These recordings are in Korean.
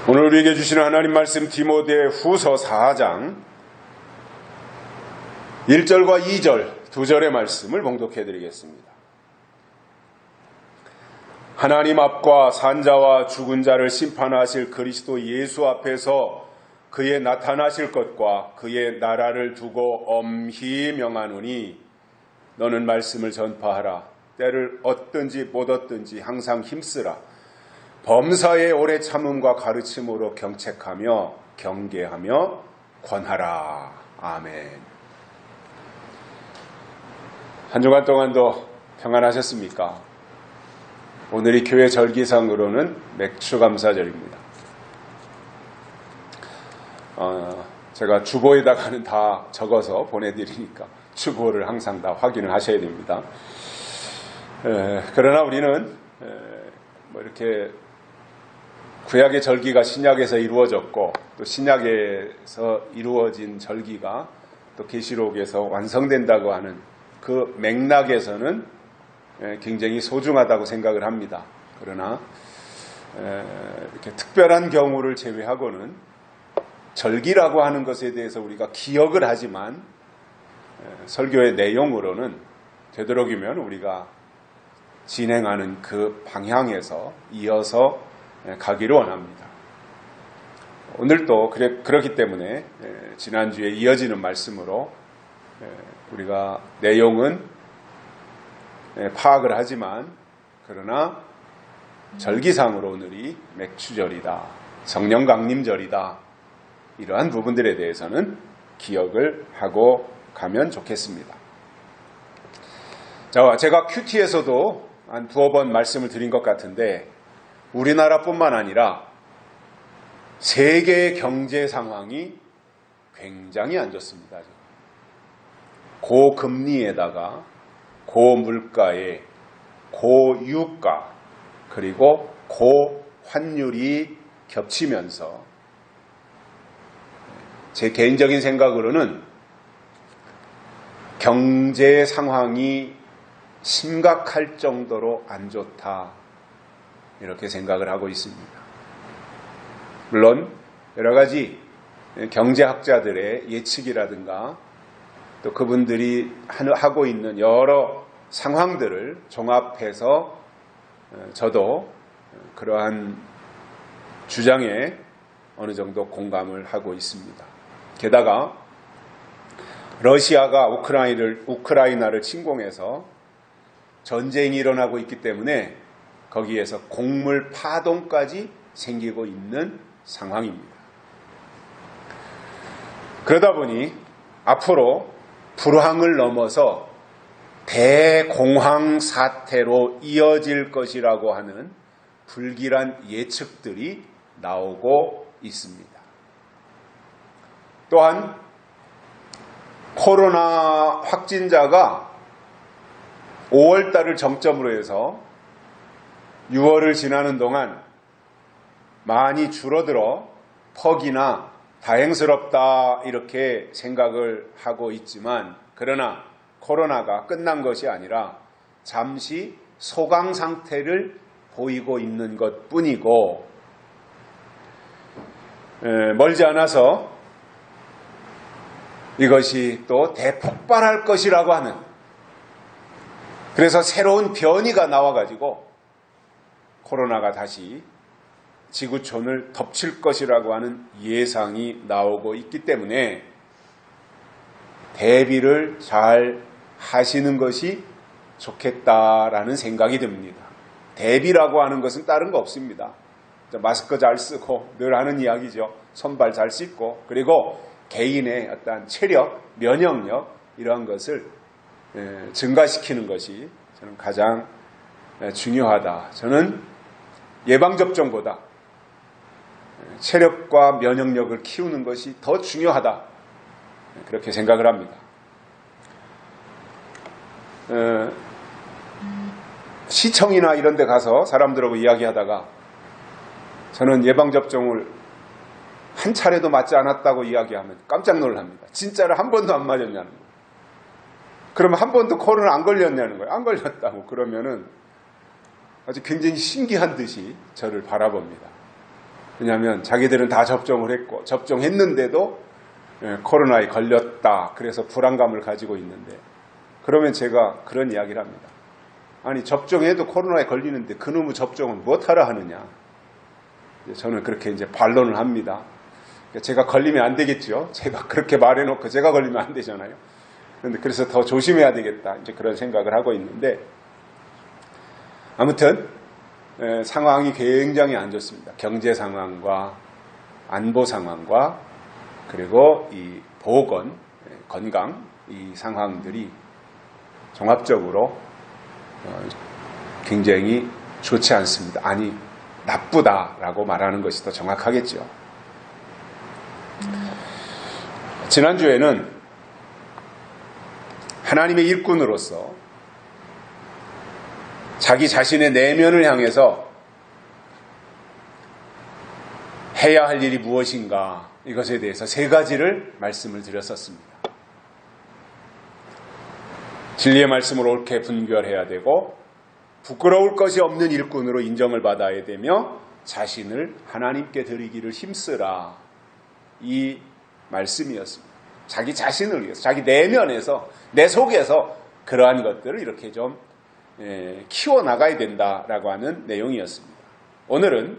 오늘 우리에게 주시는 하나님 말씀 디모데 후서 4장 1절과 2절 두 절의 말씀을 봉독해 드리겠습니다. 하나님 앞과 산자와 죽은 자를 심판하실 그리스도 예수 앞에서 그의 나타나실 것과 그의 나라를 두고 엄히 명하노니 너는 말씀을 전파하라. 때를 얻든지 못 얻든지 항상 힘쓰라. 범사의 오래 참음과 가르침으로 경책하며 경계하며 권하라. 아멘. 한 주간 동안도 평안하셨습니까? 오늘이 교회 절기상으로는 맥추감사절입니다. 제가 주보에다가는 다 적어서 보내드리니까 주보를 항상 다 확인을 하셔야 됩니다. 그러나 우리는 이렇게 구약의 절기가 신약에서 이루어졌고 또 신약에서 이루어진 절기가 또 계시록에서 완성된다고 하는 그 맥락에서는 굉장히 소중하다고 생각을 합니다. 그러나 이렇게 특별한 경우를 제외하고는 절기라고 하는 것에 대해서 우리가 기억을 하지만 설교의 내용으로는 되도록이면 우리가 진행하는 그 방향에서 이어서 가기를 원합니다. 오늘도 그렇기 때문에 지난주에 이어지는 말씀으로 우리가 내용은 파악을 하지만 그러나 절기상으로 오늘이 맥추절이다, 성령강림절이다, 이러한 부분들에 대해서는 기억을 하고 가면 좋겠습니다. 자, 제가 큐티에서도 한 두어 번 말씀을 드린 것 같은데 우리나라뿐만 아니라 세계의 경제 상황이 굉장히 안 좋습니다. 고금리에다가 고물가에 고유가 그리고 고환율이 겹치면서 제 개인적인 생각으로는 경제 상황이 심각할 정도로 안 좋다, 이렇게 생각을 하고 있습니다. 물론 여러 가지 경제학자들의 예측이라든가 또 그분들이 하고 있는 여러 상황들을 종합해서 저도 그러한 주장에 어느 정도 공감을 하고 있습니다. 게다가 러시아가 우크라이나를 침공해서 전쟁이 일어나고 있기 때문에 거기에서 곡물 파동까지 생기고 있는 상황입니다. 그러다 보니 앞으로 불황을 넘어서 대공황 사태로 이어질 것이라고 하는 불길한 예측들이 나오고 있습니다. 또한 코로나 확진자가 5월달을 정점으로 해서 6월을 지나는 동안 많이 줄어들어 퍽이나 다행스럽다 이렇게 생각을 하고 있지만 그러나 코로나가 끝난 것이 아니라 잠시 소강 상태를 보이고 있는 것뿐이고 멀지 않아서 이것이 또 대폭발할 것이라고 하는, 그래서 새로운 변이가 나와가지고 코로나가 다시 지구촌을 덮칠 것이라고 하는 예상이 나오고 있기 때문에 대비를 잘 하시는 것이 좋겠다라는 생각이 듭니다. 대비라고 하는 것은 다른 거 없습니다. 마스크 잘 쓰고 늘 하는 이야기죠. 손발 잘 씻고 그리고 개인의 어떤 체력, 면역력 이러한 것을 증가시키는 것이 저는 가장 중요하다. 저는 예방접종보다 체력과 면역력을 키우는 것이 더 중요하다, 그렇게 생각을 합니다. 시청이나 이런 데 가서 사람들하고 이야기하다가 저는 예방접종을 한 차례도 맞지 않았다고 이야기하면 깜짝 놀랍니다. 진짜로 한 번도 안 맞았냐는 거예요. 그러면 한 번도 코로나 안 걸렸냐는 거예요. 안 걸렸다고 그러면은 아주 굉장히 신기한 듯이 저를 바라봅니다. 왜냐하면 자기들은 다 접종을 했고 접종했는데도 코로나에 걸렸다. 그래서 불안감을 가지고 있는데 그러면 제가 그런 이야기를 합니다. 아니 접종해도 코로나에 걸리는데 그놈의 접종은 무엇하라 하느냐. 저는 그렇게 이제 반론을 합니다. 제가 걸리면 안 되겠죠. 제가 그렇게 말해놓고 제가 걸리면 안 되잖아요. 그런데 그래서 더 조심해야 되겠다. 이제 그런 생각을 하고 있는데 아무튼 상황이 굉장히 안 좋습니다. 경제 상황과 안보 상황과 그리고 이 보건, 건강 이 상황들이 종합적으로 굉장히 좋지 않습니다. 아니 나쁘다라고 말하는 것이 더 정확하겠죠. 지난주에는 하나님의 일꾼으로서 자기 자신의 내면을 향해서 해야 할 일이 무엇인가 이것에 대해서 세 가지를 말씀을 드렸었습니다. 진리의 말씀을 옳게 분별해야 되고 부끄러울 것이 없는 일꾼으로 인정을 받아야 되며 자신을 하나님께 드리기를 힘쓰라 이 말씀이었습니다. 자기 자신을 위해서 자기 내면에서 내 속에서 그러한 것들을 이렇게 좀 키워나가야 된다라고 하는 내용이었습니다. 오늘은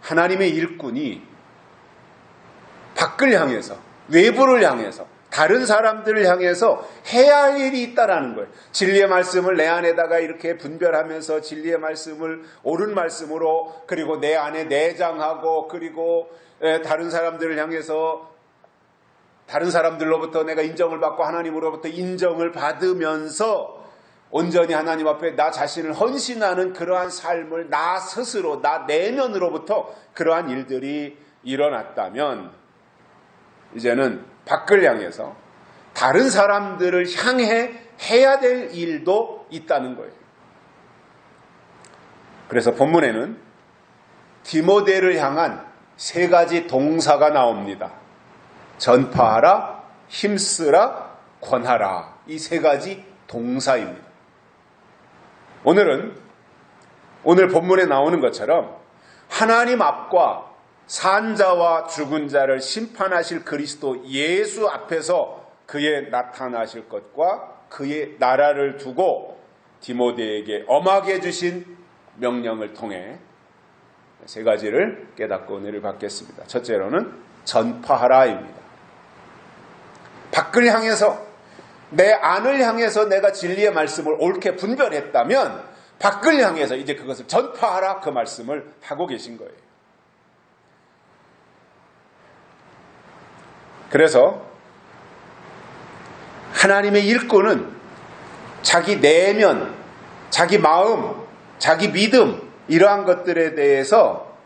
하나님의 일꾼이 밖을 향해서 외부를 향해서 다른 사람들을 향해서 해야 할 일이 있다라는 거예요. 진리의 말씀을 내 안에다가 이렇게 분별하면서 진리의 말씀을 옳은 말씀으로 그리고 내 안에 내장하고 그리고 다른 사람들을 향해서 다른 사람들로부터 내가 인정을 받고 하나님으로부터 인정을 받으면서 온전히 하나님 앞에 나 자신을 헌신하는 그러한 삶을 나 스스로 나 내면으로부터 그러한 일들이 일어났다면 이제는 밖을 향해서 다른 사람들을 향해 해야 될 일도 있다는 거예요. 그래서 본문에는 디모데를 향한 세 가지 동사가 나옵니다. 전파하라, 힘쓰라, 권하라. 이 세 가지 동사입니다. 오늘 본문에 나오는 것처럼 하나님 앞과 산자와 죽은 자를 심판하실 그리스도 예수 앞에서 그의 나타나실 것과 그의 나라를 두고 디모데에게 엄하게 주신 명령을 통해 세 가지를 깨닫고 은혜를 받겠습니다. 첫째로는 전파하라입니다. 밖을 향해서 내 안을 향해서 내가 진리의 말씀을 옳게 분별했다면 밖을 향해서 이제 그것을 전파하라 그 말씀을 하고 계신 거예요. 그래서 하나님의 일꾼은 자기 내면, 자기 마음, 자기 믿음 이러한 것들에 대해서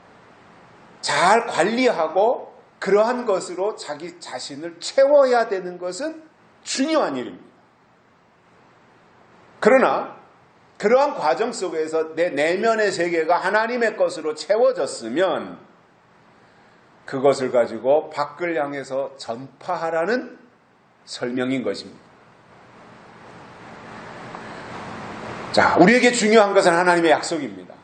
잘 관리하고 그러한 것으로 자기 자신을 채워야 되는 것은 중요한 일입니다. 그러나 그러한 과정 속에서 내 내면의 세계가 하나님의 것으로 채워졌으면 그것을 가지고 밖을 향해서 전파하라는 설명인 것입니다. 자, 우리에게 중요한 것은 하나님의 약속입니다.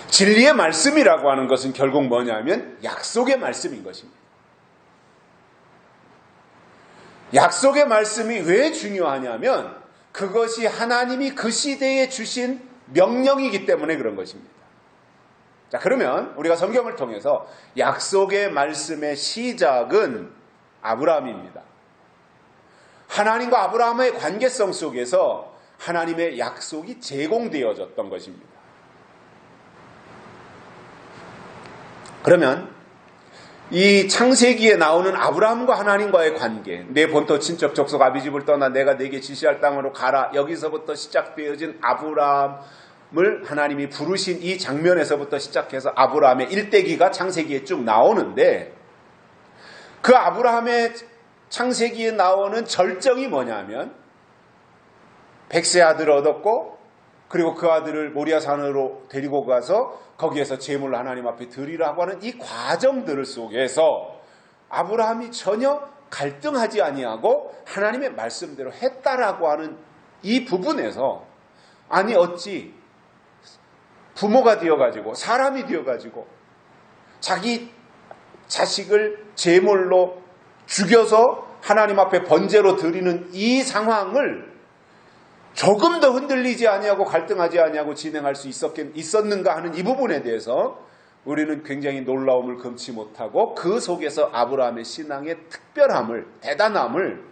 진리의 말씀이라고 하는 것은 결국 뭐냐면 약속의 말씀인 것입니다. 약속의 말씀이 왜 중요하냐면 그것이 하나님이 그 시대에 주신 명령이기 때문에 그런 것입니다. 자, 그러면 우리가 성경을 통해서 약속의 말씀의 시작은 아브라함입니다. 하나님과 아브라함의 관계성 속에서 하나님의 약속이 제공되어졌던 것입니다. 그러면 이 창세기에 나오는 아브라함과 하나님과의 관계, 내 본토 친척 족속 아비집을 떠나 내가 네게 지시할 땅으로 가라, 여기서부터 시작되어진 아브라함을 하나님이 부르신 이 장면에서부터 시작해서 아브라함의 일대기가 창세기에 쭉 나오는데 그 아브라함의 창세기에 나오는 절정이 뭐냐면 100세 아들을 얻었고 그리고 그 아들을 모리아 산으로 데리고 가서 거기에서 제물을 하나님 앞에 드리라고 하는 이 과정들 속에서 아브라함이 전혀 갈등하지 아니하고 하나님의 말씀대로 했다라고 하는 이 부분에서 아니 어찌 부모가 되어가지고 사람이 되어가지고 자기 자식을 제물로 죽여서 하나님 앞에 번제로 드리는 이 상황을 조금 더 흔들리지 아니하고 갈등하지 아니하고 진행할 수 있었는가 하는 이 부분에 대해서 우리는 굉장히 놀라움을 금치 못하고 그 속에서 아브라함의 신앙의 특별함을, 대단함을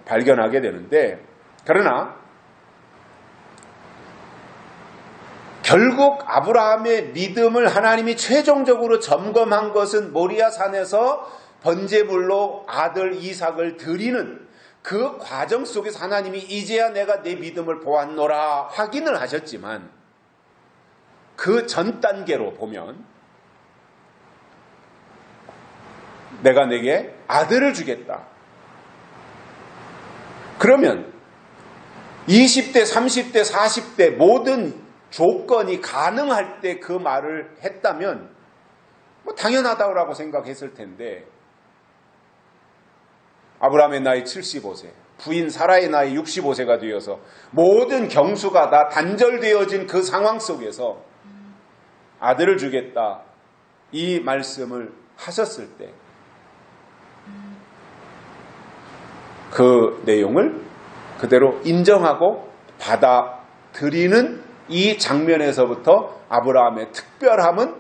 발견하게 되는데, 그러나 결국 아브라함의 믿음을 하나님이 최종적으로 점검한 것은 모리아 산에서 번제물로 아들 이삭을 드리는 그 과정 속에서 하나님이 이제야 내가 내 믿음을 보았노라 확인을 하셨지만, 그 전 단계로 보면 내가 내게 아들을 주겠다. 그러면 20대, 30대, 40대 모든 조건이 가능할 때 그 말을 했다면 뭐 당연하다고 생각했을 텐데, 아브라함의 나이 75세, 부인 사라의 나이 65세가 되어서 모든 경수가 다 단절되어진 그 상황 속에서 아들을 주겠다 이 말씀을 하셨을 때 그 내용을 그대로 인정하고 받아들이는 이 장면에서부터 아브라함의 특별함은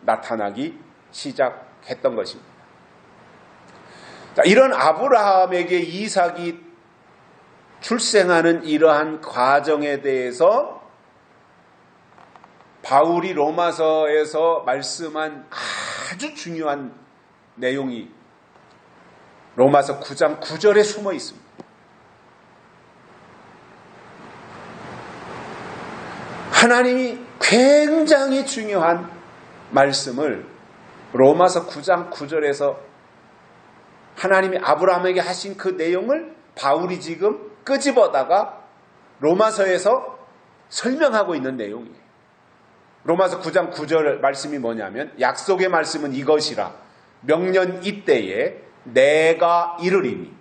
나타나기 시작했던 것입니다. 자, 이런 아브라함에게 이삭이 출생하는 이러한 과정에 대해서 바울이 로마서에서 말씀한 아주 중요한 내용이 로마서 9장 9절에 숨어 있습니다. 하나님이 굉장히 중요한 말씀을 로마서 9장 9절에서 하나님이 아브라함에게 하신 그 내용을 바울이 지금 끄집어다가 로마서에서 설명하고 있는 내용이에요. 로마서 9장 9절 말씀이 뭐냐면, 약속의 말씀은 이것이라, 명년 이때에 내가 이르리니.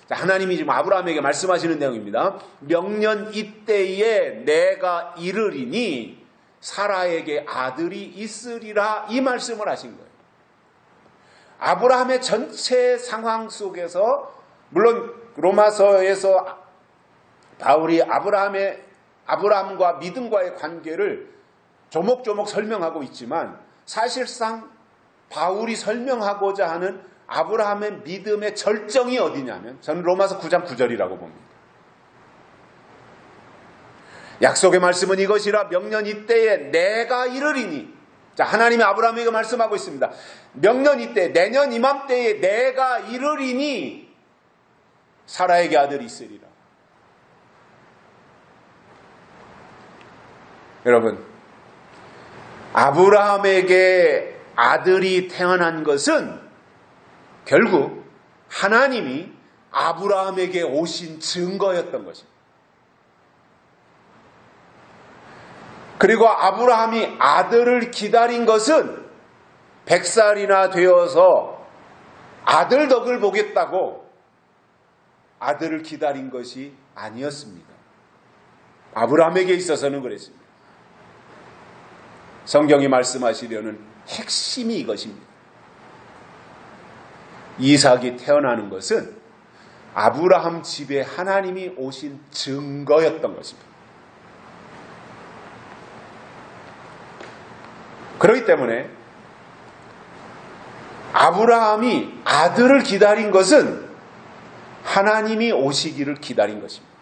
자, 하나님이 지금 아브라함에게 말씀하시는 내용입니다. 명년 이때에 내가 이르리니 사라에게 아들이 있으리라, 이 말씀을 하신 거예요. 아브라함의 전체 상황 속에서, 물론 로마서에서 바울이 아브라함과 믿음과의 관계를 조목조목 설명하고 있지만, 사실상 바울이 설명하고자 하는 아브라함의 믿음의 절정이 어디냐면, 저는 로마서 9장 9절이라고 봅니다. 약속의 말씀은 이것이라, 명년 이때에 내가 이르리니. 자, 하나님이 아브라함에게 말씀하고 있습니다. 명년 이때, 내년 이맘때에 내가 이르리니 사라에게 아들이 있으리라. 여러분, 아브라함에게 아들이 태어난 것은 결국 하나님이 아브라함에게 오신 증거였던 것입니다. 그리고 아브라함이 아들을 기다린 것은 100살이나 되어서 아들 덕을 보겠다고 아들을 기다린 것이 아니었습니다. 아브라함에게 있어서는 그랬습니다. 성경이 말씀하시려는 핵심이 이것입니다. 이삭이 태어나는 것은 아브라함 집에 하나님이 오신 증거였던 것입니다. 그렇기 때문에 아브라함이 아들을 기다린 것은 하나님이 오시기를 기다린 것입니다.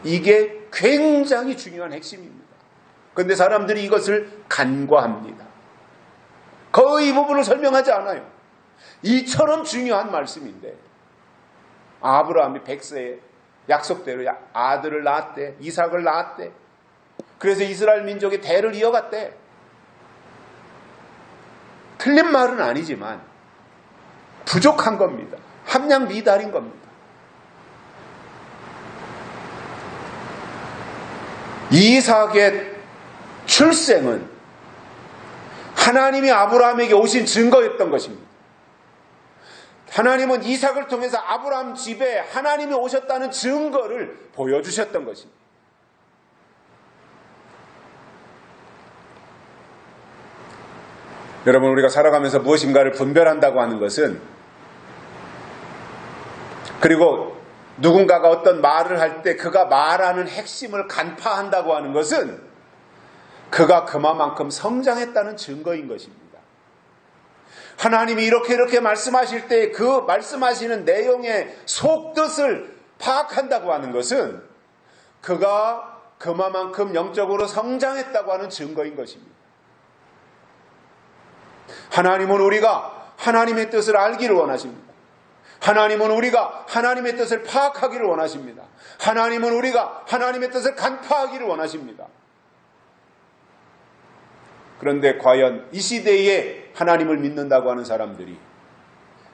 이게 굉장히 중요한 핵심입니다. 그런데 사람들이 이것을 간과합니다. 거의 이 부분을 설명하지 않아요. 이처럼 중요한 말씀인데, 아브라함이 100세에 약속대로 아들을 낳았대, 이삭을 낳았대. 그래서 이스라엘 민족의 대를 이어갔대. 틀린 말은 아니지만 부족한 겁니다. 함량 미달인 겁니다. 이삭의 출생은 하나님이 아브라함에게 오신 증거였던 것입니다. 하나님은 이삭을 통해서 아브라함 집에 하나님이 오셨다는 증거를 보여주셨던 것입니다. 여러분, 우리가 살아가면서 무엇인가를 분별한다고 하는 것은, 그리고 누군가가 어떤 말을 할 때 그가 말하는 핵심을 간파한다고 하는 것은 그가 그만큼 성장했다는 증거인 것입니다. 하나님이 이렇게 말씀하실 때 그 말씀하시는 내용의 속뜻을 파악한다고 하는 것은 그가 그만큼 영적으로 성장했다고 하는 증거인 것입니다. 하나님은 우리가 하나님의 뜻을 알기를 원하십니다. 하나님은 우리가 하나님의 뜻을 파악하기를 원하십니다. 하나님은 우리가 하나님의 뜻을 간파하기를 원하십니다. 그런데 과연 이 시대에 하나님을 믿는다고 하는 사람들이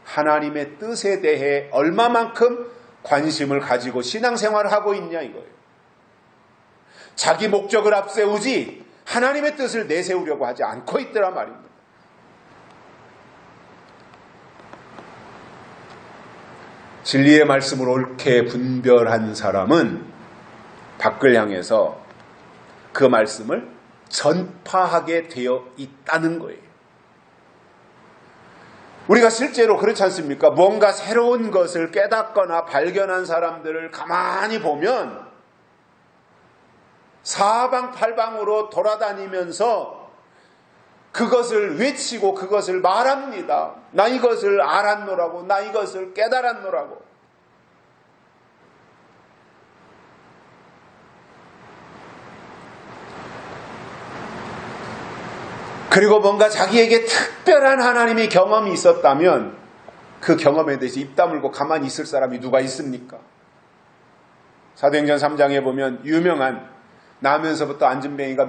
하나님의 뜻에 대해 얼마만큼 관심을 가지고 신앙생활을 하고 있냐 이거예요. 자기 목적을 앞세우지 하나님의 뜻을 내세우려고 하지 않고 있더라 말입니다. 진리의 말씀을 옳게 분별한 사람은 밖을 향해서 그 말씀을 전파하게 되어 있다는 거예요. 우리가 실제로 그렇지 않습니까? 뭔가 새로운 것을 깨닫거나 발견한 사람들을 가만히 보면 사방팔방으로 돌아다니면서 그것을 외치고 그것을 말합니다. 나 이것을 알았노라고, 나 이것을 깨달았노라고. 그리고 뭔가 자기에게 특별한 하나님의 경험이 있었다면 그 경험에 대해서 입 다물고 가만히 있을 사람이 누가 있습니까? 사도행전 3장에 보면 유명한 나면서부터 안진뱅이가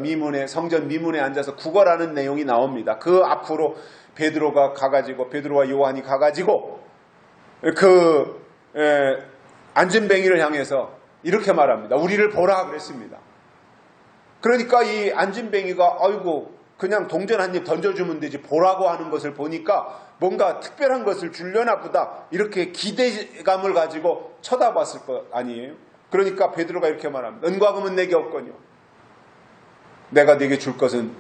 성전 미문에 앉아서 구걸하는 내용이 나옵니다. 그 앞으로 베드로와 요한이 가가지고 안진뱅이를 향해서 이렇게 말합니다. 우리를 보라 그랬습니다. 그러니까 이 안진뱅이가 아이고 그냥 동전 한 입 던져주면 되지 보라고 하는 것을 보니까 뭔가 특별한 것을 주려나 보다 이렇게 기대감을 가지고 쳐다봤을 것 아니에요. 그러니까 베드로가 이렇게 말합니다. 은과 금은 내게 없거니와 내가 내게 줄 것은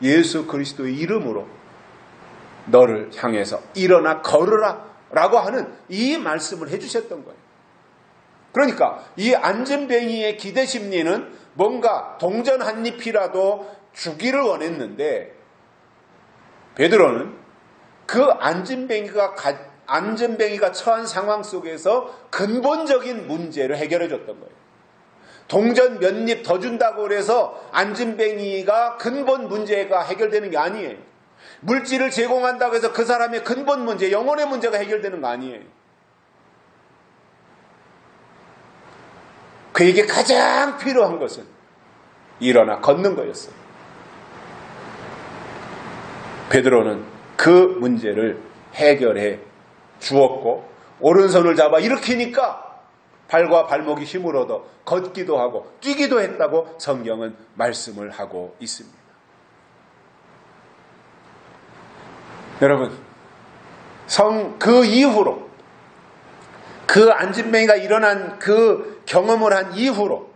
예수 그리스도의 이름으로 너를 향해서 일어나 걸으라 라고 하는 이 말씀을 해주셨던 거예요. 그러니까 이 안진뱅이의 기대심리는 뭔가 동전 한 잎이라도 주기를 원했는데 베드로는 그 안진뱅이가 처한 상황 속에서 근본적인 문제를 해결해 줬던 거예요. 동전 몇 입 더 준다고 그래서 안진뱅이가 근본 문제가 해결되는 게 아니에요. 물질을 제공한다고 해서 그 사람의 근본 문제, 영혼의 문제가 해결되는 거 아니에요. 그에게 가장 필요한 것은 일어나 걷는 거였어요. 베드로는 그 문제를 해결해 주었고 오른손을 잡아 일으키니까 발과 발목이 힘을 얻어 걷기도 하고 뛰기도 했다고 성경은 말씀을 하고 있습니다. 여러분, 그 이후로 그 안진뱅이가 일어난 그 경험을 한 이후로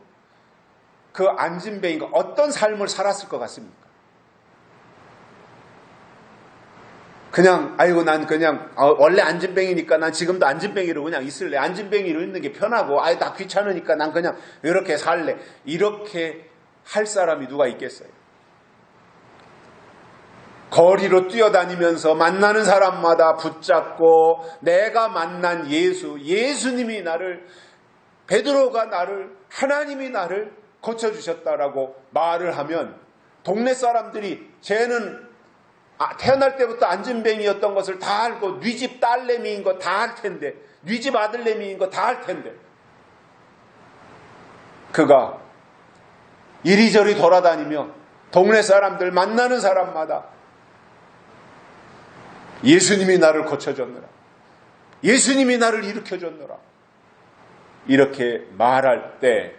그 안진뱅이가 어떤 삶을 살았을 것 같습니까? 아이고 난 그냥 원래 안진뱅이니까 난 지금도 안진뱅이로 그냥 있을래. 안진뱅이로 있는 게 편하고 나 귀찮으니까 난 그냥 이렇게 살래. 이렇게 할 사람이 누가 있겠어요? 거리로 뛰어다니면서 만나는 사람마다 붙잡고 내가 만난 예수님이 베드로가 나를, 하나님이 나를 고쳐주셨다라고 말을 하면 동네 사람들이 쟤는 태어날 때부터 안진뱅이였던 것을 다 알고 네 집 딸내미인 거 다 알 텐데, 네 집 아들내미인 거 다 알 텐데 그가 이리저리 돌아다니며 동네 사람들 만나는 사람마다 예수님이 나를 고쳐줬노라, 예수님이 나를 일으켜줬노라 이렇게 말할 때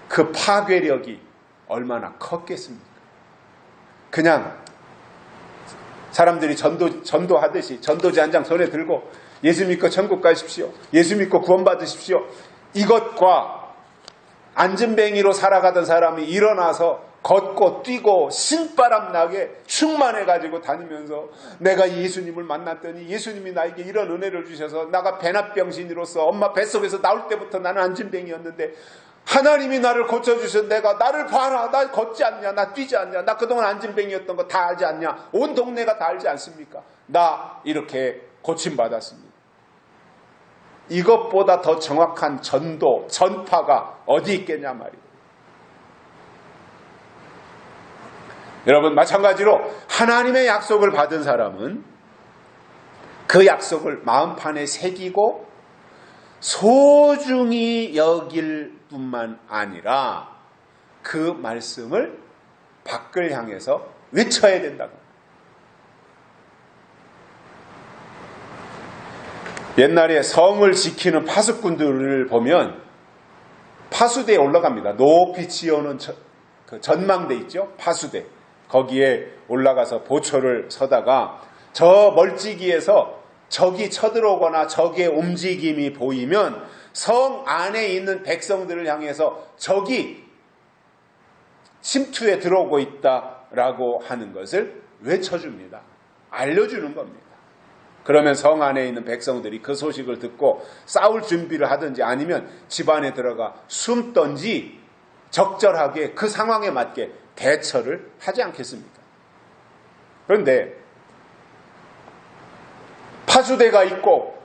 그 파괴력이 얼마나 컸겠습니까? 그냥 사람들이 전도하듯이 전도지 한 장 손에 들고 예수 믿고 천국 가십시오, 예수 믿고 구원 받으십시오, 이것과 안진뱅이로 살아가던 사람이 일어나서 걷고 뛰고 신바람 나게 충만해가지고 다니면서 내가 예수님을 만났더니 예수님이 나에게 이런 은혜를 주셔서 나가 배나병신으로서 엄마 뱃속에서 나올 때부터 나는 안진뱅이였는데 하나님이 나를 고쳐주셔서 내가 나를 봐라, 나 걷지 않냐, 나 뛰지 않냐, 나 그동안 안진뱅이였던 거 다 알지 않냐, 온 동네가 다 알지 않습니까? 나 이렇게 고침받았습니다. 이것보다 더 정확한 전도, 전파가 어디 있겠냐 말이에요. 여러분, 마찬가지로 하나님의 약속을 받은 사람은 그 약속을 마음판에 새기고 소중히 여길 뿐만 아니라 그 말씀을 밖을 향해서 외쳐야 된다고. 옛날에 성을 지키는 파수꾼들을 보면 파수대에 올라갑니다. 높이 지어놓은 그 전망대 있죠? 파수대. 거기에 올라가서 보초를 서다가 저 멀찍이에서 적이 쳐들어오거나 적의 움직임이 보이면 성 안에 있는 백성들을 향해서 적이 침투에 들어오고 있다라고 하는 것을 외쳐줍니다. 알려주는 겁니다. 그러면 성 안에 있는 백성들이 그 소식을 듣고 싸울 준비를 하든지 아니면 집 안에 들어가 숨던지 적절하게 그 상황에 맞게 대처를 하지 않겠습니까? 그런데 파수대가 있고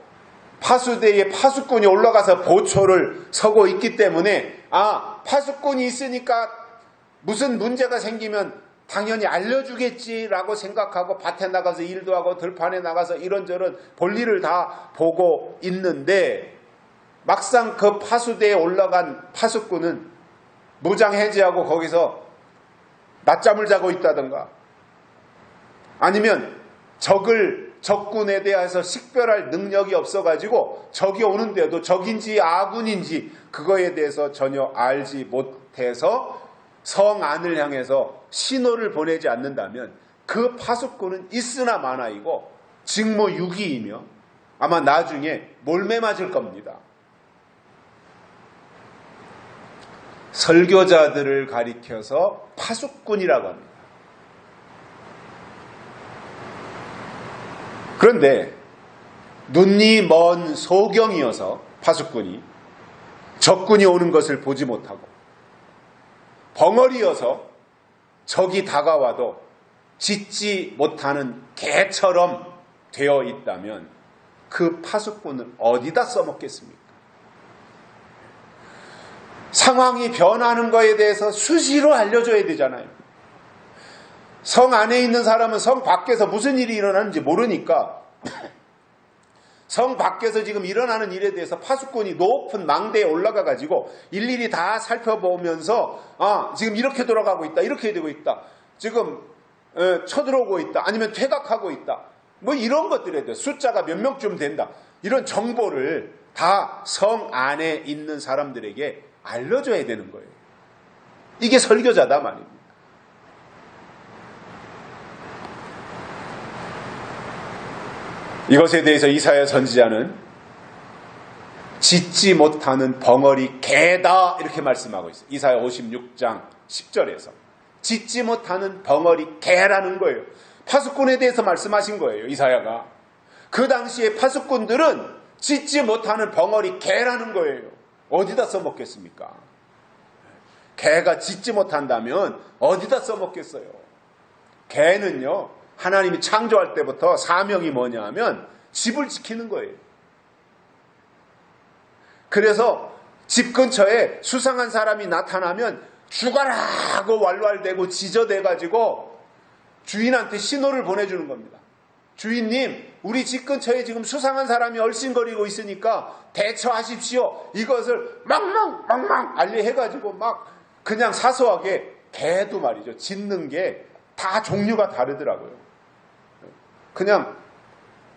파수대에 파수꾼이 올라가서 보초를 서고 있기 때문에 파수꾼이 있으니까 무슨 문제가 생기면 당연히 알려주겠지라고 생각하고 밭에 나가서 일도 하고 들판에 나가서 이런저런 볼일을 다 보고 있는데 막상 그 파수대에 올라간 파수꾼은 무장 해제하고 거기서 낮잠을 자고 있다든가 아니면 적군에 대해서 식별할 능력이 없어가지고 적이 오는데도 적인지 아군인지 그거에 대해서 전혀 알지 못해서 성 안을 향해서 신호를 보내지 않는다면 그 파수꾼은 있으나 마나이고 직무유기이며 아마 나중에 몰매 맞을 겁니다. 설교자들을 가리켜서 파수꾼이라고 합니다. 그런데 눈이 먼 소경이어서 파수꾼이 적군이 오는 것을 보지 못하고 벙어리여서 적이 다가와도 짖지 못하는 개처럼 되어 있다면 그 파수꾼을 어디다 써먹겠습니까? 상황이 변하는 것에 대해서 수시로 알려줘야 되잖아요. 성 안에 있는 사람은 성 밖에서 무슨 일이 일어나는지 모르니까 성 밖에서 지금 일어나는 일에 대해서 파수꾼이 높은 망대에 올라가 가지고 일일이 다 살펴보면서 지금 이렇게 돌아가고 있다, 이렇게 되고 있다, 지금 쳐들어오고 있다, 아니면 퇴각하고 있다, 뭐 이런 것들에 대해서 숫자가 몇 명쯤 된다, 이런 정보를 다 성 안에 있는 사람들에게 알려줘야 되는 거예요. 이게 설교자다 말입니다. 이것에 대해서 이사야 선지자는 짖지 못하는 벙어리 개다 이렇게 말씀하고 있어요. 이사야 56장 10절에서 짖지 못하는 벙어리 개라는 거예요. 파수꾼에 대해서 말씀하신 거예요. 이사야가. 그 당시에 파수꾼들은 짖지 못하는 벙어리 개라는 거예요. 어디다 써먹겠습니까? 개가 짖지 못한다면 어디다 써먹겠어요? 개는요, 하나님이 창조할 때부터 사명이 뭐냐 하면 집을 지키는 거예요. 그래서 집 근처에 수상한 사람이 나타나면 죽어라 하고 왈왈대고 지저대가지고 주인한테 신호를 보내주는 겁니다. 주인님, 우리 집 근처에 지금 수상한 사람이 얼씬거리고 있으니까 대처하십시오. 이것을 망망 알리해가지고 막 그냥 사소하게 개도 말이죠. 짖는 게 다 종류가 다르더라고요. 그냥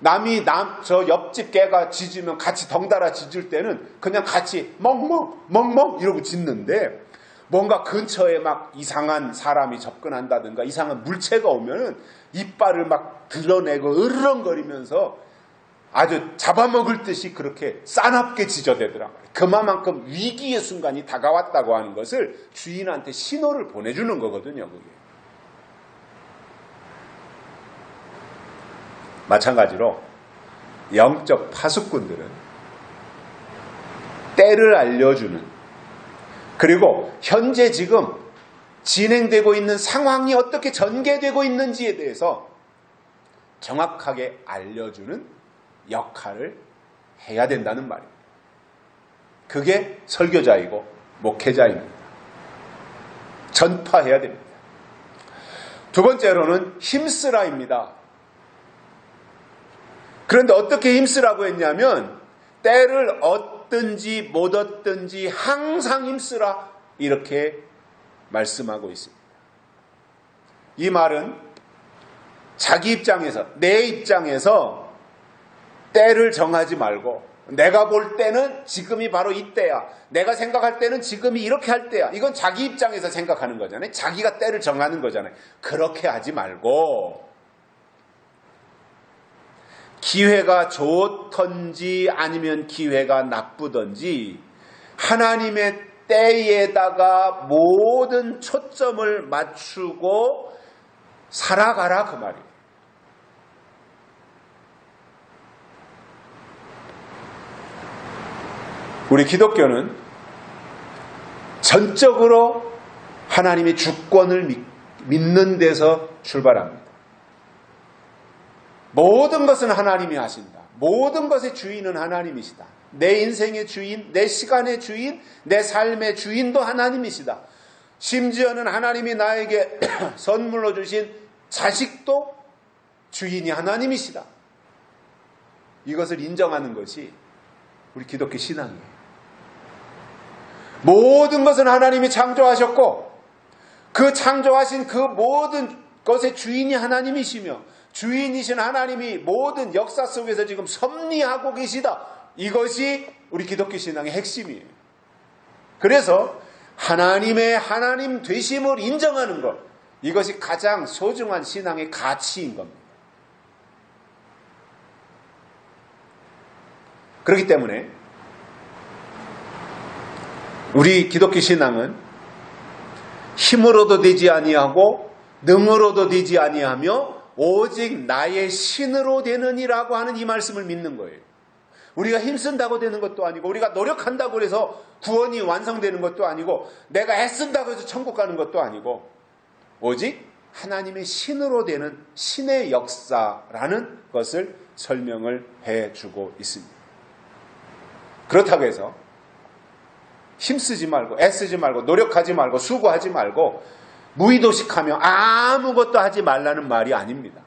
남이 저 옆집 개가 짖으면 같이 덩달아 짖을 때는 그냥 같이 멍멍 이러고 짖는데 뭔가 근처에 막 이상한 사람이 접근한다든가 이상한 물체가 오면은 이빨을 막 드러내고 으르렁거리면서 아주 잡아먹을 듯이 그렇게 싸납게 지저대더라. 그만큼 위기의 순간이 다가왔다고 하는 것을 주인한테 신호를 보내주는 거거든요. 그게. 마찬가지로 영적 파수꾼들은 때를 알려주는, 그리고 현재 지금 진행되고 있는 상황이 어떻게 전개되고 있는지에 대해서 정확하게 알려주는 역할을 해야 된다는 말입니다. 그게 설교자이고 목회자입니다. 전파해야 됩니다. 두 번째로는 힘쓰라입니다. 그런데 어떻게 힘쓰라고 했냐면 때를 얻든지 못 얻든지 항상 힘쓰라 이렇게 말씀하고 있습니다. 이 말은 자기 입장에서, 내 입장에서 때를 정하지 말고 내가 볼 때는 지금이 바로 이때야, 내가 생각할 때는 지금이 이렇게 할 때야, 이건 자기 입장에서 생각하는 거잖아요. 자기가 때를 정하는 거잖아요. 그렇게 하지 말고 기회가 좋던지 아니면 기회가 나쁘던지 하나님의 때에다가 모든 초점을 맞추고 살아가라, 그 말이에요. 우리 기독교는 전적으로 하나님의 주권을 믿는 데서 출발합니다. 모든 것은 하나님이 하신다. 모든 것의 주인은 하나님이시다. 내 인생의 주인, 내 시간의 주인, 내 삶의 주인도 하나님이시다. 심지어는 하나님이 나에게 선물로 주신 자식도 주인이 하나님이시다. 이것을 인정하는 것이 우리 기독교 신앙이에요. 모든 것은 하나님이 창조하셨고 그 창조하신 그 모든 것의 주인이 하나님이시며 주인이신 하나님이 모든 역사 속에서 지금 섭리하고 계시다. 이것이 우리 기독교 신앙의 핵심이에요. 그래서 하나님의 하나님 되심을 인정하는 것, 이것이 가장 소중한 신앙의 가치인 겁니다. 그렇기 때문에 우리 기독교 신앙은 힘으로도 되지 아니하고 능으로도 되지 아니하며 오직 나의 신으로 되느니라고 하는 이 말씀을 믿는 거예요. 우리가 힘쓴다고 되는 것도 아니고 우리가 노력한다고 해서 구원이 완성되는 것도 아니고 내가 애쓴다고 해서 천국 가는 것도 아니고 오직 하나님의 신으로 되는 신의 역사라는 것을 설명을 해주고 있습니다. 그렇다고 해서 힘쓰지 말고 애쓰지 말고 노력하지 말고 수고하지 말고 무의도식하며 아무것도 하지 말라는 말이 아닙니다.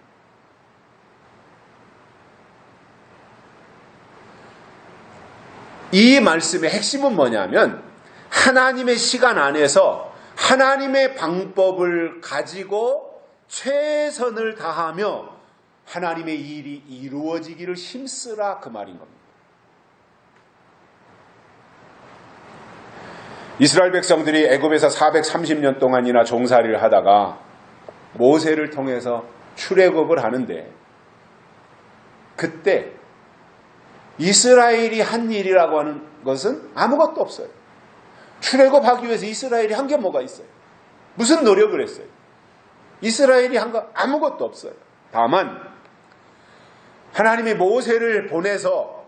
이 말씀의 핵심은 뭐냐면 하나님의 시간 안에서 하나님의 방법을 가지고 최선을 다하며 하나님의 일이 이루어지기를 힘쓰라, 그 말인 겁니다. 이스라엘 백성들이 애굽에서 430년 동안이나 종살이를 하다가 모세를 통해서 출애굽을 하는데 그때 이스라엘이 한 일이라고 하는 것은 아무것도 없어요. 출애굽하기 위해서 이스라엘이 한 게 뭐가 있어요? 무슨 노력을 했어요? 이스라엘이 한 거 아무것도 없어요. 다만 하나님이 모세를 보내서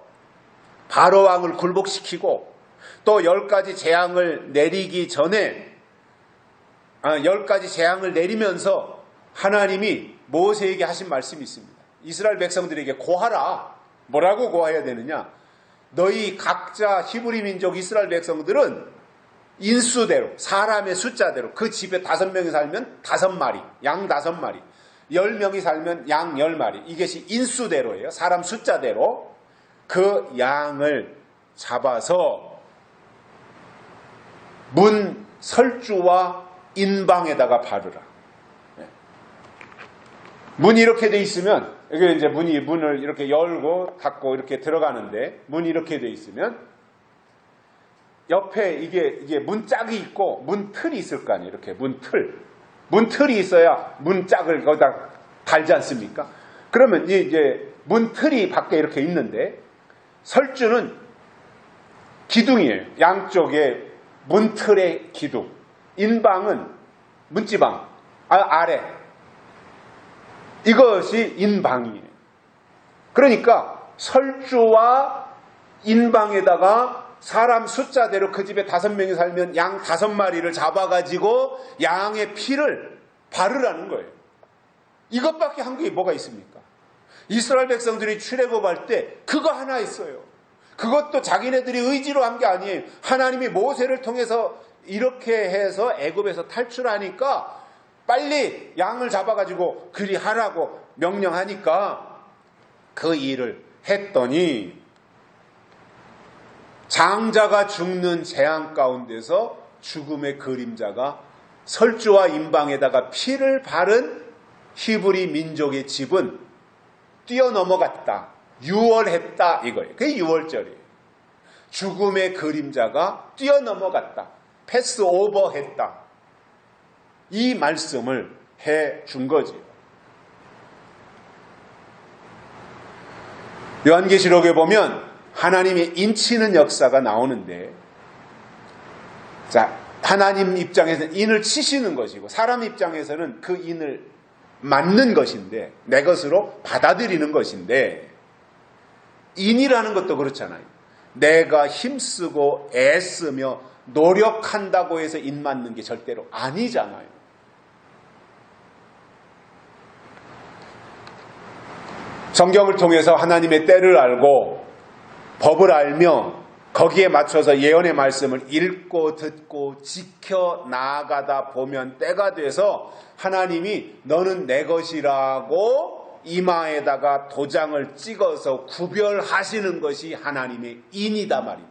바로 왕을 굴복시키고 또 10가지 재앙을 내리기 전에 10가지 재앙을 내리면서 하나님이 모세에게 하신 말씀이 있습니다. 이스라엘 백성들에게 고하라. 뭐라고 고해야 되느냐? 너희 각자 히브리 민족 이스라엘 백성들은 인수대로, 사람의 숫자대로 그 집에 5명이 살면 5마리, 양 5마리, 10명이 살면 양 10마리. 이것이 인수대로예요. 사람 숫자대로 그 양을 잡아서 문 설주와 인방에다가 바르라. 문이 이렇게 돼 있으면, 이게 이제 문을 이렇게 열고 닫고 이렇게 들어가는데, 문이 이렇게 돼 있으면, 옆에 이게 문짝이 있고, 문틀이 있을 거 아니에요. 이렇게 문틀. 문틀이 있어야 문짝을 거기다 달지 않습니까? 그러면 이제 문틀이 밖에 이렇게 있는데 설주는 기둥이에요. 양쪽에 문틀의 기둥. 인방은 문지방 아래. 이것이 인방이에요. 그러니까 설주와 인방에다가 사람 숫자대로 그 집에 5명이 살면 양 5마리를 잡아가지고 양의 피를 바르라는 거예요. 이것밖에 한 게 뭐가 있습니까? 이스라엘 백성들이 출애굽할 때 그거 하나 있어요. 그것도 자기네들이 의지로 한 게 아니에요. 하나님이 모세를 통해서 이렇게 해서 애굽에서 탈출하니까 빨리 양을 잡아가지고 그리 하라고 명령하니까 그 일을 했더니 장자가 죽는 재앙 가운데서 죽음의 그림자가 설주와 인방에다가 피를 바른 히브리 민족의 집은 뛰어넘어갔다. 유월했다 이거예요. 그게 유월절이에요. 죽음의 그림자가 뛰어넘어갔다. 패스오버했다. 이 말씀을 해준 거지요. 요한계시록에 보면 하나님의 인치는 역사가 나오는데, 자, 하나님 입장에서는 인을 치시는 것이고 사람 입장에서는 그 인을 맞는 것인데, 내 것으로 받아들이는 것인데, 인이라는 것도 그렇잖아요. 내가 힘쓰고 애쓰며 노력한다고 해서 인 맞는 게 절대로 아니잖아요. 성경을 통해서 하나님의 때를 알고 법을 알며 거기에 맞춰서 예언의 말씀을 읽고 듣고 지켜 나아가다 보면 때가 돼서 하나님이 너는 내 것이라고 이마에다가 도장을 찍어서 구별하시는 것이 하나님의 인이다 말입니다.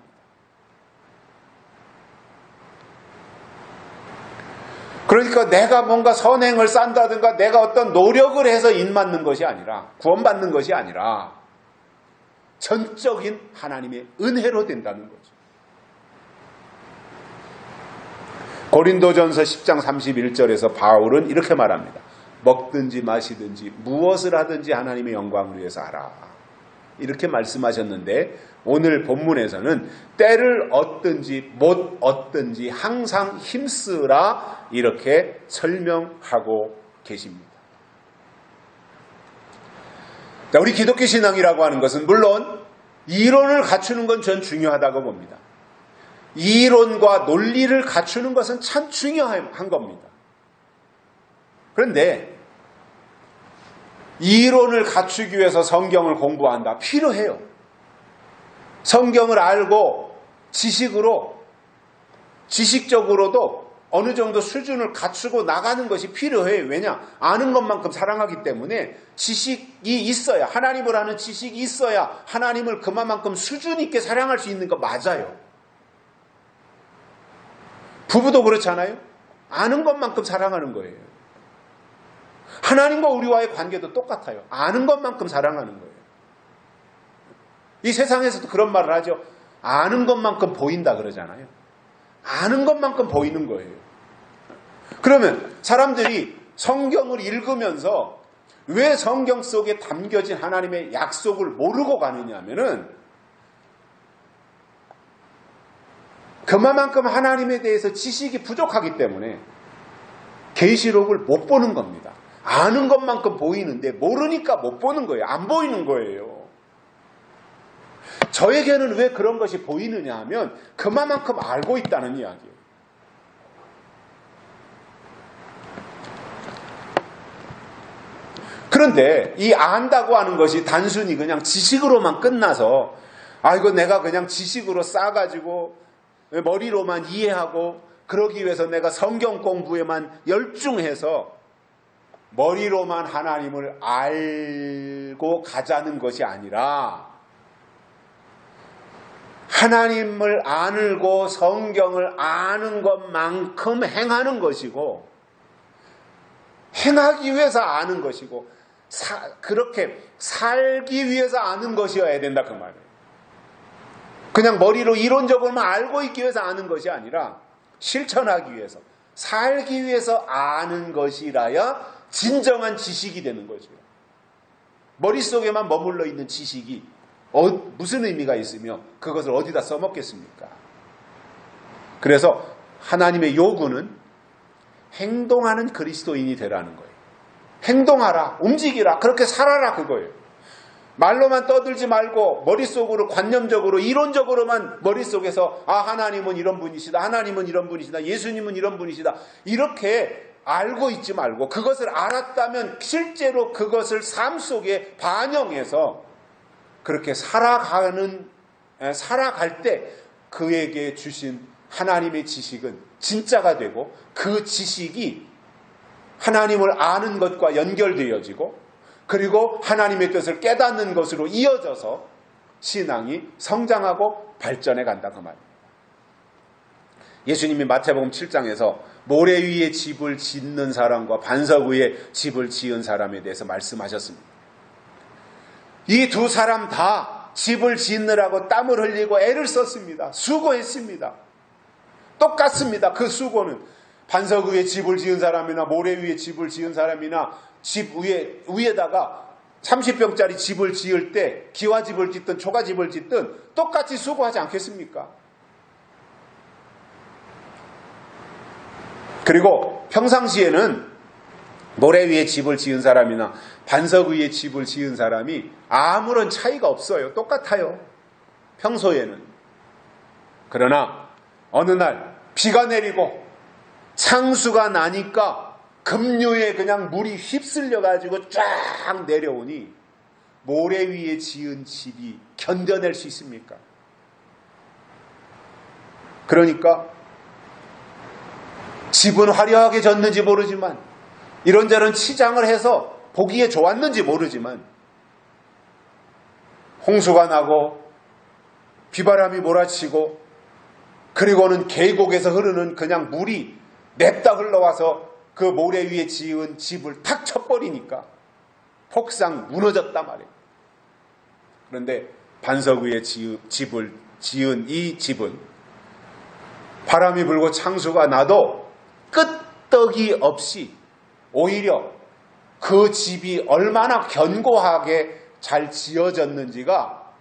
그러니까 내가 뭔가 선행을 쌓는다든가 내가 어떤 노력을 해서 인 맞는 것이 아니라, 구원받는 것이 아니라 전적인 하나님의 은혜로 된다는 거죠. 고린도전서 10장 31절에서 바울은 이렇게 말합니다. 먹든지 마시든지 무엇을 하든지 하나님의 영광을 위해서 하라. 이렇게 말씀하셨는데 오늘 본문에서는 때를 얻든지 못 얻든지 항상 힘쓰라 이렇게 설명하고 계십니다. 자, 우리 기독교 신앙이라고 하는 것은 물론 이론을 갖추는 건 전 중요하다고 봅니다. 이론과 논리를 갖추는 것은 참 중요한 겁니다. 그런데 이론을 갖추기 위해서 성경을 공부한다. 필요해요. 성경을 알고 지식적으로도 어느 정도 수준을 갖추고 나가는 것이 필요해요. 왜냐? 아는 것만큼 사랑하기 때문에 지식이 있어야, 하나님을 아는 지식이 있어야 하나님을 그만큼 수준 있게 사랑할 수 있는 거 맞아요. 부부도 그렇잖아요. 아는 것만큼 사랑하는 거예요. 하나님과 우리와의 관계도 똑같아요. 아는 것만큼 사랑하는 거예요. 이 세상에서도 그런 말을 하죠. 아는 것만큼 보인다 그러잖아요. 아는 것만큼 보이는 거예요. 그러면 사람들이 성경을 읽으면서 왜 성경 속에 담겨진 하나님의 약속을 모르고 가느냐면은 그만큼 하나님에 대해서 지식이 부족하기 때문에 계시록을 못 보는 겁니다. 아는 것만큼 보이는데 모르니까 못 보는 거예요. 안 보이는 거예요. 저에게는 왜 그런 것이 보이느냐 하면 그만큼 알고 있다는 이야기예요. 그런데 이 안다고 하는 것이 단순히 그냥 지식으로만 끝나서 이거 내가 그냥 지식으로 싸가지고 머리로만 이해하고 그러기 위해서 내가 성경 공부에만 열중해서 머리로만 하나님을 알고 가자는 것이 아니라 하나님을 알고 성경을 아는 것만큼 행하는 것이고 행하기 위해서 아는 것이고 그렇게 살기 위해서 아는 것이어야 된다 그 말이에요. 그냥 머리로 이론적으로만 알고 있기 위해서 아는 것이 아니라 실천하기 위해서 살기 위해서 아는 것이라야 진정한 지식이 되는 거죠. 머릿속에만 머물러 있는 지식이 무슨 의미가 있으며 그것을 어디다 써먹겠습니까? 그래서 하나님의 요구는 행동하는 그리스도인이 되라는 거예요. 행동하라, 움직이라, 그렇게 살아라, 그거예요. 말로만 떠들지 말고 머릿속으로 관념적으로 이론적으로만 머릿속에서 하나님은 이런 분이시다, 하나님은 이런 분이시다, 예수님은 이런 분이시다, 이렇게 알고 있지 말고 그것을 알았다면 실제로 그것을 삶 속에 반영해서 그렇게 살아갈 때 그에게 주신 하나님의 지식은 진짜가 되고 그 지식이 하나님을 아는 것과 연결되어지고 그리고 하나님의 뜻을 깨닫는 것으로 이어져서 신앙이 성장하고 발전해 간다, 그 말입니다. 예수님이 마태복음 7장에서 모래 위에 집을 짓는 사람과 반석 위에 집을 지은 사람에 대해서 말씀하셨습니다. 이 두 사람 다 집을 짓느라고 땀을 흘리고 애를 썼습니다. 수고했습니다. 똑같습니다. 그 수고는 반석 위에 집을 지은 사람이나 모래 위에 집을 지은 사람이나 집 위에다가 30평짜리 집을 지을 때 기와집을 짓든 초가집을 짓든 똑같이 수고하지 않겠습니까? 그리고 평상시에는 모래 위에 집을 지은 사람이나 반석 위에 집을 지은 사람이 아무런 차이가 없어요. 똑같아요. 평소에는. 그러나 어느 날 비가 내리고 창수가 나니까 급류에 그냥 물이 휩쓸려가지고 쫙 내려오니 모래 위에 지은 집이 견뎌낼 수 있습니까? 그러니까 집은 화려하게 졌는지 모르지만 이런저런 치장을 해서 보기에 좋았는지 모르지만 홍수가 나고 비바람이 몰아치고 그리고는 계곡에서 흐르는 그냥 물이 냅다 흘러와서 그 모래 위에 지은 집을 탁 쳐버리니까 폭삭 무너졌단 말이에요. 그런데 반석 위에 집을 지은 이 집은 바람이 불고 창수가 나도 끄떡이 없이 오히려 그 집이 얼마나 견고하게 잘 지어졌는지가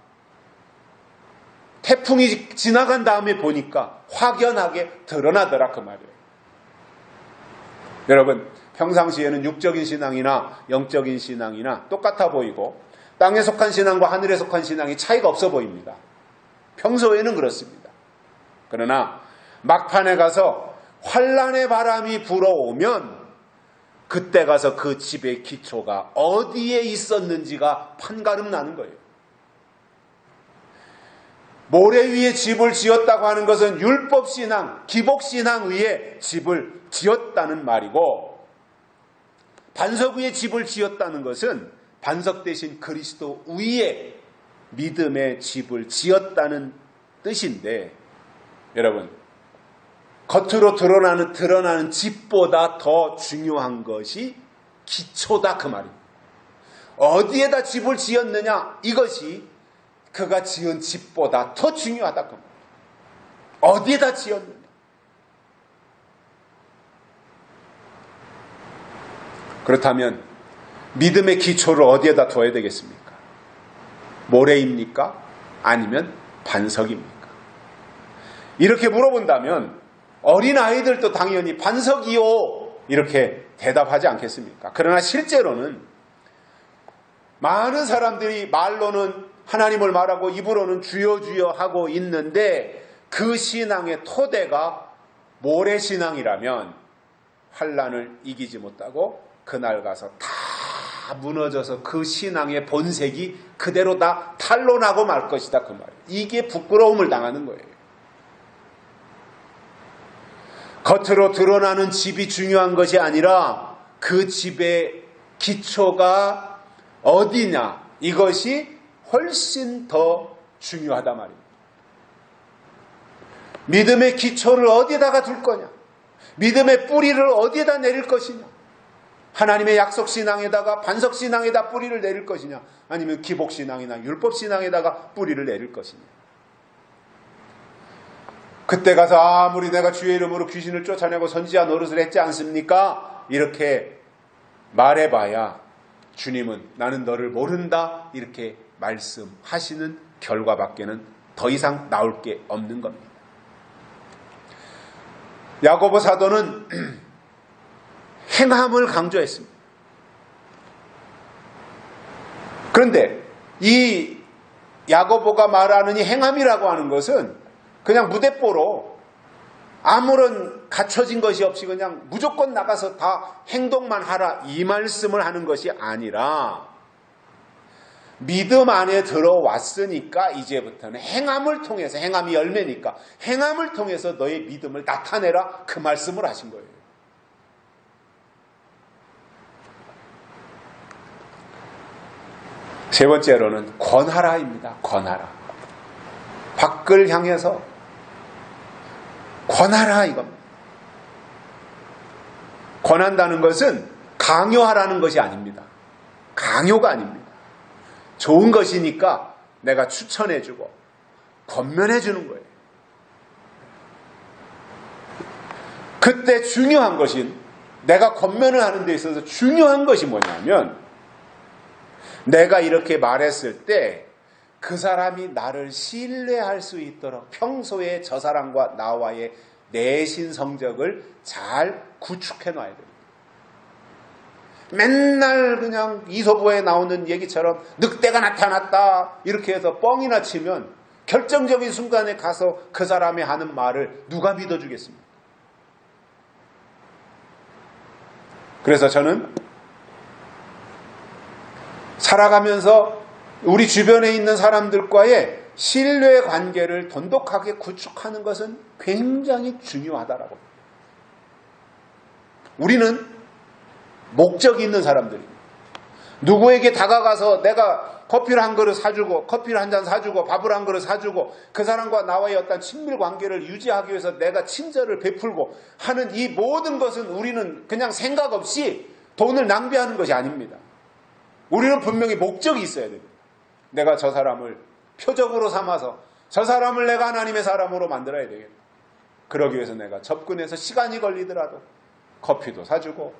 태풍이 지나간 다음에 보니까 확연하게 드러나더라, 그 말이에요. 여러분, 평상시에는 육적인 신앙이나 영적인 신앙이나 똑같아 보이고 땅에 속한 신앙과 하늘에 속한 신앙이 차이가 없어 보입니다. 평소에는 그렇습니다. 그러나 막판에 가서 환란의 바람이 불어오면 그때 가서 그 집의 기초가 어디에 있었는지가 판가름 나는 거예요. 모래 위에 집을 지었다고 하는 것은 율법신앙, 기복신앙 위에 집을 지었다는 말이고, 반석 위에 집을 지었다는 것은 반석 대신 그리스도 위에 믿음의 집을 지었다는 뜻인데, 여러분, 겉으로 드러나는 집보다 더 중요한 것이 기초다, 그 말입니다. 어디에다 집을 지었느냐, 이것이 그가 지은 집보다 더 중요하다, 그 말입니다. 어디에다 지었느냐. 그렇다면 믿음의 기초를 어디에다 둬야 되겠습니까? 모래입니까? 아니면 반석입니까? 이렇게 물어본다면 어린아이들도 당연히 반석이요, 이렇게 대답하지 않겠습니까? 그러나 실제로는 많은 사람들이 말로는 하나님을 말하고 입으로는 주여 주여 하고 있는데 그 신앙의 토대가 모래신앙이라면 환란을 이기지 못하고 그날 가서 다 무너져서 그 신앙의 본색이 그대로 다 탄로나고 말 것이다, 그 말이에요. 이게 부끄러움을 당하는 거예요. 겉으로 드러나는 집이 중요한 것이 아니라 그 집의 기초가 어디냐, 이것이 훨씬 더 중요하단 말입니다. 믿음의 기초를 어디에다가 둘 거냐, 믿음의 뿌리를 어디에다 내릴 것이냐, 하나님의 약속신앙에다가 반석신앙에다 뿌리를 내릴 것이냐, 아니면 기복신앙이나 율법신앙에다가 뿌리를 내릴 것이냐. 그때 가서 아무리 내가 주의 이름으로 귀신을 쫓아내고 선지자 노릇을 했지 않습니까? 이렇게 말해봐야 주님은 나는 너를 모른다 이렇게 말씀하시는 결과밖에는 더 이상 나올 게 없는 겁니다. 야고보 사도는 행함을 강조했습니다. 그런데 이 야고보가 말하는 이 행함이라고 하는 것은 그냥 무대뽀로 아무런 갖춰진 것이 없이 그냥 무조건 나가서 다 행동만 하라 이 말씀을 하는 것이 아니라 믿음 안에 들어왔으니까 이제부터는 행함을 통해서, 행함이 열매니까 행함을 통해서 너의 믿음을 나타내라 그 말씀을 하신 거예요. 세 번째로는 권하라입니다. 권하라. 밖을 향해서 권하라 이겁니다. 권한다는 것은 강요하라는 것이 아닙니다. 강요가 아닙니다. 좋은 것이니까 내가 추천해주고 권면해주는 거예요. 그때 중요한 것인, 내가 권면을 하는 데 있어서 중요한 것이 뭐냐면 내가 이렇게 말했을 때 그 사람이 나를 신뢰할 수 있도록 평소에 저 사람과 나와의 내신 성적을 잘 구축해 놔야 됩니다. 맨날 그냥 이소부에 나오는 얘기처럼 늑대가 나타났다 이렇게 해서 뻥이나 치면 결정적인 순간에 가서 그 사람이 하는 말을 누가 믿어주겠습니까? 그래서 저는 살아가면서 우리 주변에 있는 사람들과의 신뢰 관계를 돈독하게 구축하는 것은 굉장히 중요하다라고. 우리는 목적이 있는 사람들입니다. 누구에게 다가가서 내가 커피를 한 그릇 사주고 커피를 한 잔 사주고 밥을 한 그릇 사주고 그 사람과 나와의 어떤 친밀 관계를 유지하기 위해서 내가 친절을 베풀고 하는 이 모든 것은 우리는 그냥 생각 없이 돈을 낭비하는 것이 아닙니다. 우리는 분명히 목적이 있어야 됩니다. 내가 저 사람을 표적으로 삼아서 저 사람을 내가 하나님의 사람으로 만들어야 되겠다. 그러기 위해서 내가 접근해서 시간이 걸리더라도 커피도 사주고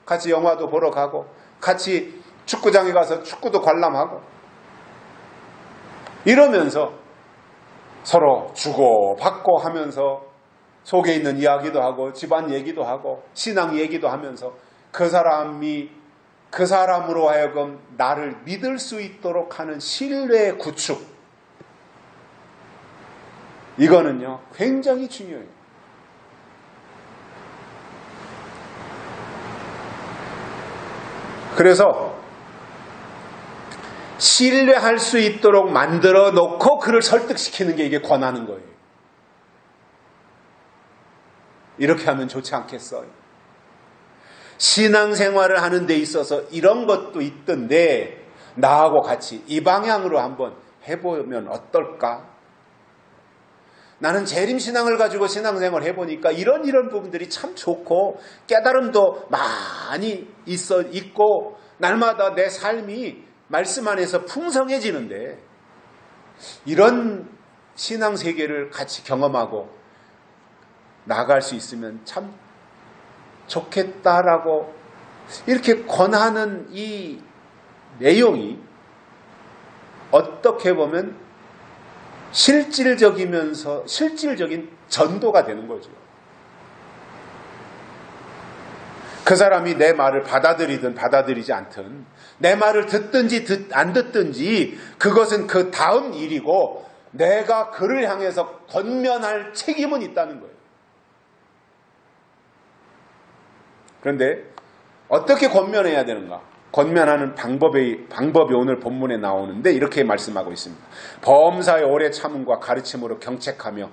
같이 영화도 보러 가고 같이 축구장에 가서 축구도 관람하고 이러면서 서로 주고받고 하면서 속에 있는 이야기도 하고 집안 얘기도 하고 신앙 얘기도 하면서 그 사람이 그 사람으로 하여금 나를 믿을 수 있도록 하는 신뢰 구축, 이거는요 굉장히 중요해요. 그래서 신뢰할 수 있도록 만들어 놓고 그를 설득시키는 게 이게 권하는 거예요. 이렇게 하면 좋지 않겠어요? 신앙생활을 하는 데 있어서 이런 것도 있던데 나하고 같이 이 방향으로 한번 해보면 어떨까? 나는 재림신앙을 가지고 신앙생활을 해보니까 이런 부분들이 참 좋고 깨달음도 많이 있고 날마다 내 삶이 말씀 안에서 풍성해지는데 이런 신앙세계를 같이 경험하고 나아갈 수 있으면 참 좋겠다라고 이렇게 권하는 이 내용이 어떻게 보면 실질적이면서 실질적인 전도가 되는 거죠. 그 사람이 내 말을 받아들이든 받아들이지 않든 내 말을 듣든지 안 듣든지 그것은 그 다음 일이고 내가 그를 향해서 권면할 책임은 있다는 거예요. 그런데 어떻게 권면해야 되는가? 권면하는 방법이 오늘 본문에 나오는데 이렇게 말씀하고 있습니다. 범사의 오래 참음과 가르침으로 경책하며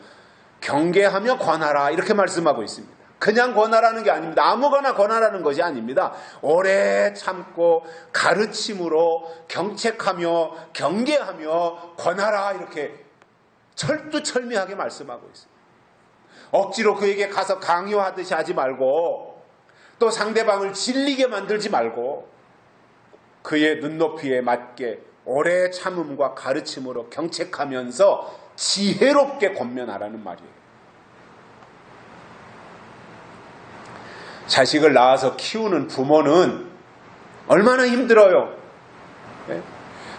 경계하며 권하라 이렇게 말씀하고 있습니다. 그냥 권하라는 게 아닙니다. 아무거나 권하라는 것이 아닙니다. 오래 참고 가르침으로 경책하며 경계하며 권하라 이렇게 철두철미하게 말씀하고 있습니다. 억지로 그에게 가서 강요하듯이 하지 말고 또 상대방을 질리게 만들지 말고 그의 눈높이에 맞게 오래 참음과 가르침으로 경책하면서 지혜롭게 권면하라는 말이에요. 자식을 낳아서 키우는 부모는 얼마나 힘들어요. 예?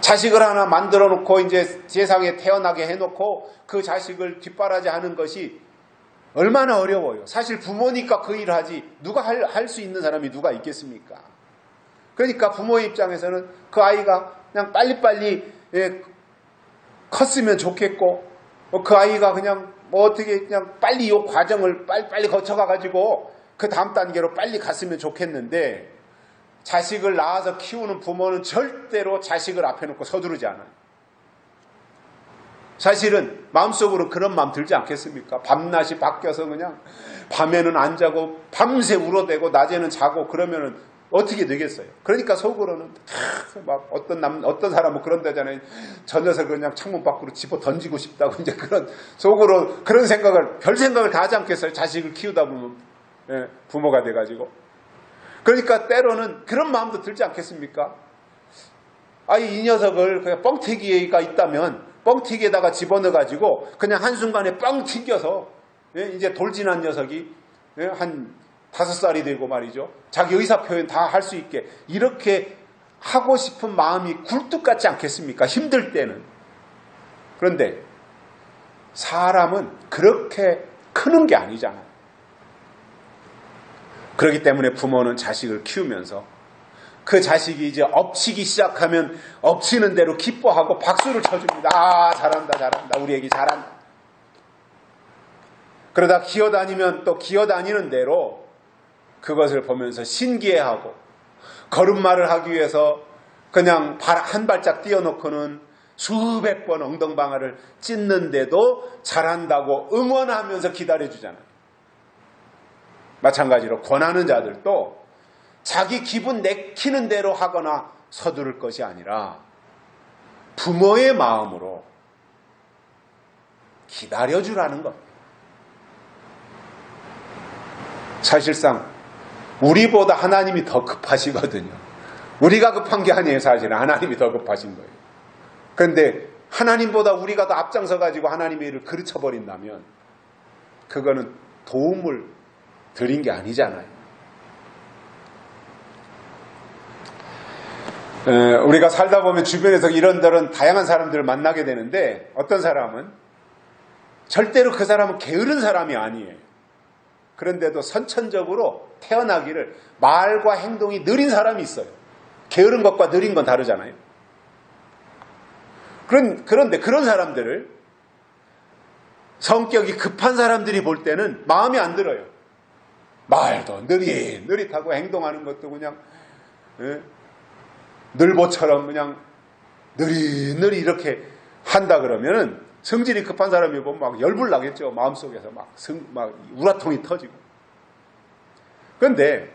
자식을 하나 만들어 놓고 이제 세상에 태어나게 해놓고 그 자식을 뒷바라지 하는 것이 얼마나 어려워요. 사실 부모니까 그 일을 하지 누가 할 수 있는 사람이 누가 있겠습니까? 그러니까 부모의 입장에서는 그 아이가 그냥 빨리빨리 컸으면 좋겠고 그 아이가 그냥 어떻게 그냥 빨리 이 과정을 빨리 거쳐가가지고 그 다음 단계로 빨리 갔으면 좋겠는데 자식을 낳아서 키우는 부모는 절대로 자식을 앞에 놓고 서두르지 않아요. 사실은 마음속으로 그런 마음 들지 않겠습니까? 밤낮이 바뀌어서 그냥 밤에는 안 자고 밤새 울어대고 낮에는 자고 그러면은 어떻게 되겠어요? 그러니까 속으로는 막 어떤 사람은 그런 데잖아요. 저 녀석 그냥 창문 밖으로 집어 던지고 싶다고 이제 그런 속으로 그런 생각을 별 생각을 다 하지 않겠어요? 자식을 키우다 보면 부모가 돼가지고. 그러니까 때로는 그런 마음도 들지 않겠습니까? 이 녀석을 그냥 뻥튀기가 있다면 뻥튀기에다가 집어넣어가지고 그냥 한순간에 뻥 튀겨서 이제 돌진한 녀석이 한 5살이 되고 말이죠. 자기 의사표현 다 할 수 있게 이렇게 하고 싶은 마음이 굴뚝 같지 않겠습니까? 힘들 때는. 그런데 사람은 그렇게 크는 게 아니잖아요. 그렇기 때문에 부모는 자식을 키우면서 그 자식이 이제 엎치기 시작하면 엎치는 대로 기뻐하고 박수를 쳐줍니다. 잘한다. 우리 애기 잘한다. 그러다 기어다니면 또 기어다니는 대로 그것을 보면서 신기해하고 걸음마를 하기 위해서 그냥 한 발짝 띄워놓고는 수백 번 엉덩방아를 찢는데도 잘한다고 응원하면서 기다려주잖아요. 마찬가지로 권하는 자들도 자기 기분 내키는 대로 하거나 서두를 것이 아니라 부모의 마음으로 기다려주라는 겁니다. 사실상 우리보다 하나님이 더 급하시거든요. 우리가 급한 게 아니에요. 사실은 하나님이 더 급하신 거예요. 그런데 하나님보다 우리가 더 앞장서 가지고 하나님의 일을 그르쳐버린다면 그거는 도움을 드린 게 아니잖아요. 우리가 살다 보면 주변에서 이런저런 다양한 사람들을 만나게 되는데 어떤 사람은 절대로 그 사람은 게으른 사람이 아니에요. 그런데도 선천적으로 태어나기를 말과 행동이 느린 사람이 있어요. 게으른 것과 느린 건 다르잖아요. 그런데 그런 사람들을 성격이 급한 사람들이 볼 때는 마음에 안 들어요. 말도 느릿하고 행동하는 것도 그냥 늘보처럼 그냥 느릿느릿 이렇게 한다 그러면은 성질이 급한 사람이 보면 막 열불 나겠죠. 마음속에서 막 우라통이 터지고. 그런데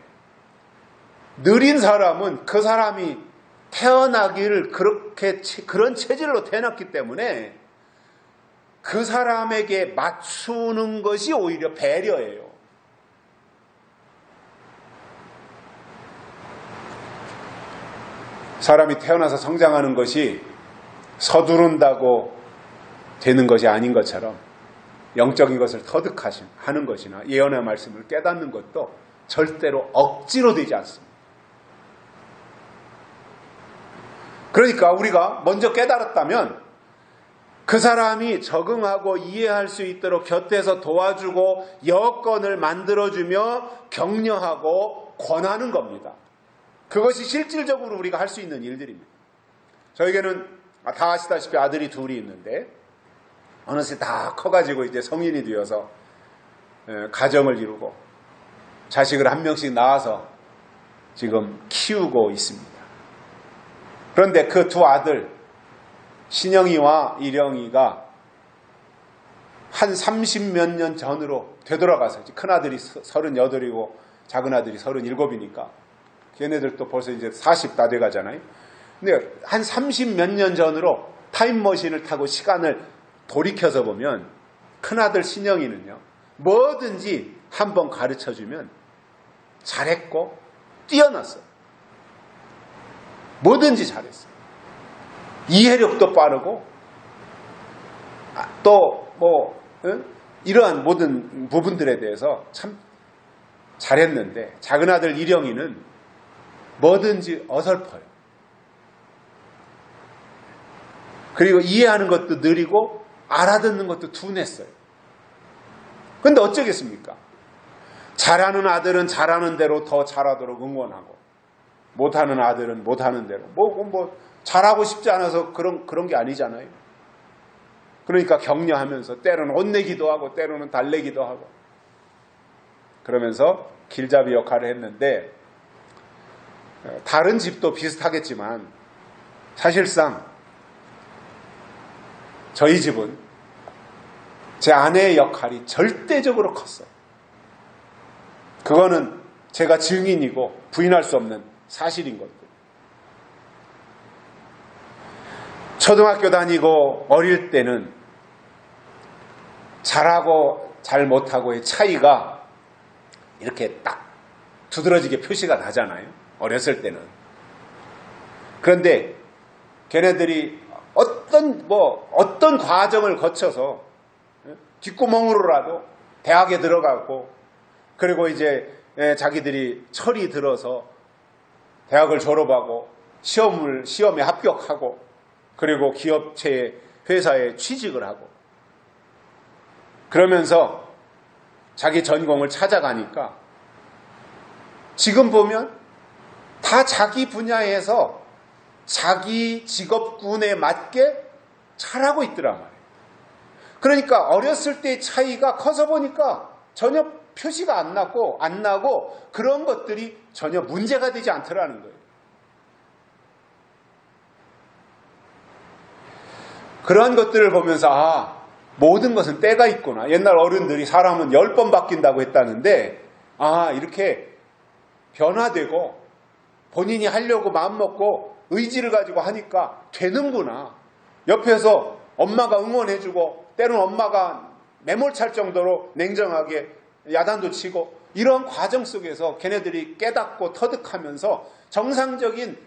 느린 사람은 그 사람이 태어나기를 그런 체질로 태어났기 때문에 그 사람에게 맞추는 것이 오히려 배려예요. 사람이 태어나서 성장하는 것이 서두른다고 되는 것이 아닌 것처럼 영적인 것을 터득하는 것이나 예언의 말씀을 깨닫는 것도 절대로 억지로 되지 않습니다. 그러니까 우리가 먼저 깨달았다면 그 사람이 적응하고 이해할 수 있도록 곁에서 도와주고 여건을 만들어주며 격려하고 권하는 겁니다. 그것이 실질적으로 우리가 할 수 있는 일들입니다. 저에게는 다 아시다시피 아들이 둘이 있는데 어느새 다 커가지고 이제 성인이 되어서 가정을 이루고 자식을 한 명씩 낳아서 지금 키우고 있습니다. 그런데 그 두 아들 신영이와 일영이가 한 30몇 년 전으로 되돌아가서 큰아들이 38이고 작은아들이 37이니까 걔네들도 벌써 이제 40 다 돼가잖아요. 근데 한 30몇 년 전으로 타임머신을 타고 시간을 돌이켜서 보면 큰아들 신영이는요 뭐든지 한번 가르쳐주면 잘했고 뛰어났어요. 뭐든지 잘했어요. 이해력도 빠르고 또 이러한 모든 부분들에 대해서 참 잘했는데 작은 아들 일영이는 뭐든지 어설퍼요. 그리고 이해하는 것도 느리고 알아듣는 것도 둔했어요. 그런데 어쩌겠습니까? 잘하는 아들은 잘하는 대로 더 잘하도록 응원하고, 못하는 아들은 못하는 대로. 잘하고 싶지 않아서 그런 게 아니잖아요. 그러니까 격려하면서 때로는 혼내기도 하고 때로는 달래기도 하고 그러면서 길잡이 역할을 했는데, 다른 집도 비슷하겠지만 사실상 저희 집은 제 아내의 역할이 절대적으로 컸어요. 그거는 제가 증인이고 부인할 수 없는 사실인 것들. 초등학교 다니고 어릴 때는 잘하고 잘 못하고의 차이가 이렇게 딱 두드러지게 표시가 나잖아요. 어렸을 때는. 그런데 걔네들이 어떤 과정을 거쳐서 뒷구멍으로라도 대학에 들어가고, 그리고 이제 자기들이 철이 들어서 대학을 졸업하고 시험에 합격하고, 그리고 기업체 회사에 취직을 하고, 그러면서 자기 전공을 찾아가니까 지금 보면 다 자기 분야에서 자기 직업군에 맞게 잘하고 있더란 말이에요. 그러니까 어렸을 때의 차이가 커서 보니까 전혀 표시가 안 나고 그런 것들이 전혀 문제가 되지 않더라는 거예요. 그러한 것들을 보면서 모든 것은 때가 있구나. 옛날 어른들이 사람은 10번 바뀐다고 했다는데 이렇게 변화되고 본인이 하려고 마음먹고 의지를 가지고 하니까 되는구나. 옆에서 엄마가 응원해주고 때로는 엄마가 매몰찰 정도로 냉정하게 야단도 치고, 이런 과정 속에서 걔네들이 깨닫고 터득하면서 정상적인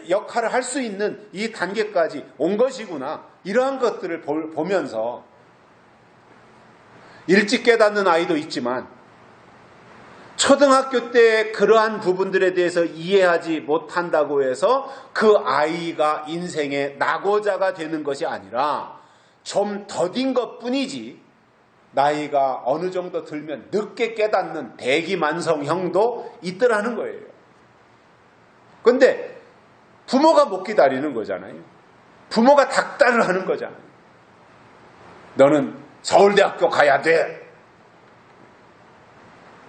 역할을 할 수 있는 이 단계까지 온 것이구나. 이러한 것들을 보면서 일찍 깨닫는 아이도 있지만 초등학교 때 그러한 부분들에 대해서 이해하지 못한다고 해서 그 아이가 인생의 낙오자가 되는 것이 아니라 좀 더딘 것뿐이지, 나이가 어느 정도 들면 늦게 깨닫는 대기만성형도 있더라는 거예요. 그런데 부모가 못 기다리는 거잖아요. 부모가 닥달을 하는 거잖아요. 너는 서울대학교 가야 돼.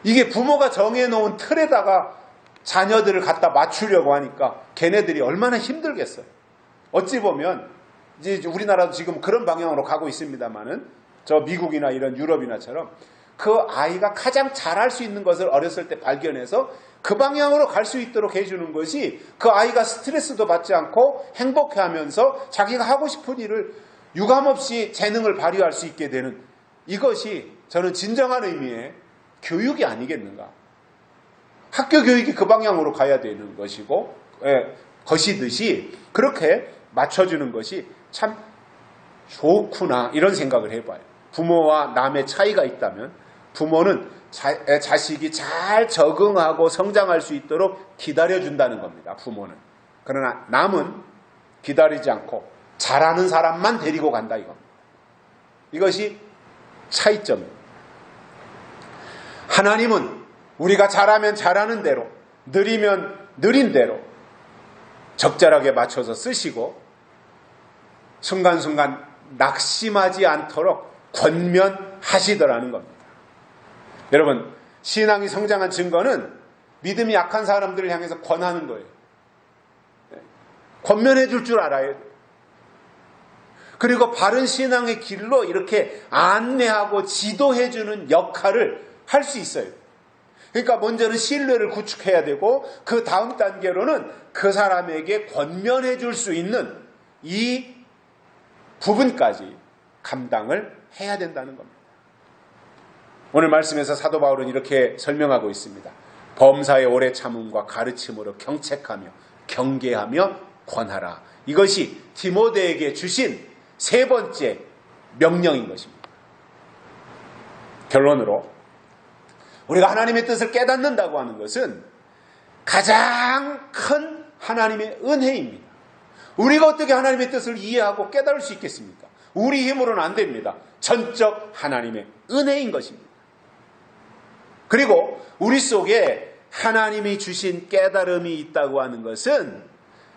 이게 부모가 정해놓은 틀에다가 자녀들을 갖다 맞추려고 하니까 걔네들이 얼마나 힘들겠어요. 어찌 보면 이제 우리나라도 지금 그런 방향으로 가고 있습니다만은, 저 미국이나 이런 유럽이나처럼 그 아이가 가장 잘할 수 있는 것을 어렸을 때 발견해서 그 방향으로 갈 수 있도록 해주는 것이, 그 아이가 스트레스도 받지 않고 행복해하면서 자기가 하고 싶은 일을 유감없이 재능을 발휘할 수 있게 되는, 이것이 저는 진정한 의미의 교육이 아니겠는가. 학교 교육이 그 방향으로 가야 되는 것이고, 것이듯이 그렇게 맞춰주는 것이 참 좋구나, 이런 생각을 해봐요. 부모와 남의 차이가 있다면 부모는 자식이 잘 적응하고 성장할 수 있도록 기다려준다는 겁니다. 부모는. 그러나 남은 기다리지 않고 잘하는 사람만 데리고 간다, 이겁니다. 이것이 차이점입니다. 하나님은 우리가 잘하면 잘하는 대로, 느리면 느린 대로 적절하게 맞춰서 쓰시고, 순간순간 낙심하지 않도록 권면하시더라는 겁니다. 여러분, 신앙이 성장한 증거는 믿음이 약한 사람들을 향해서 권하는 거예요. 권면해 줄 줄 알아야 돼요. 그리고 바른 신앙의 길로 이렇게 안내하고 지도해 주는 역할을 할 수 있어요. 그러니까 먼저는 신뢰를 구축해야 되고, 그 다음 단계로는 그 사람에게 권면해 줄 수 있는 이 부분까지 감당을 해야 된다는 겁니다. 오늘 말씀에서 사도 바울은 이렇게 설명하고 있습니다. 범사의 오래 참음과 가르침으로 경책하며 경계하며 권하라. 이것이 디모데에게 주신 세 번째 명령인 것입니다. 결론으로 우리가 하나님의 뜻을 깨닫는다고 하는 것은 가장 큰 하나님의 은혜입니다. 우리가 어떻게 하나님의 뜻을 이해하고 깨달을 수 있겠습니까? 우리 힘으로는 안 됩니다. 전적 하나님의 은혜인 것입니다. 그리고 우리 속에 하나님이 주신 깨달음이 있다고 하는 것은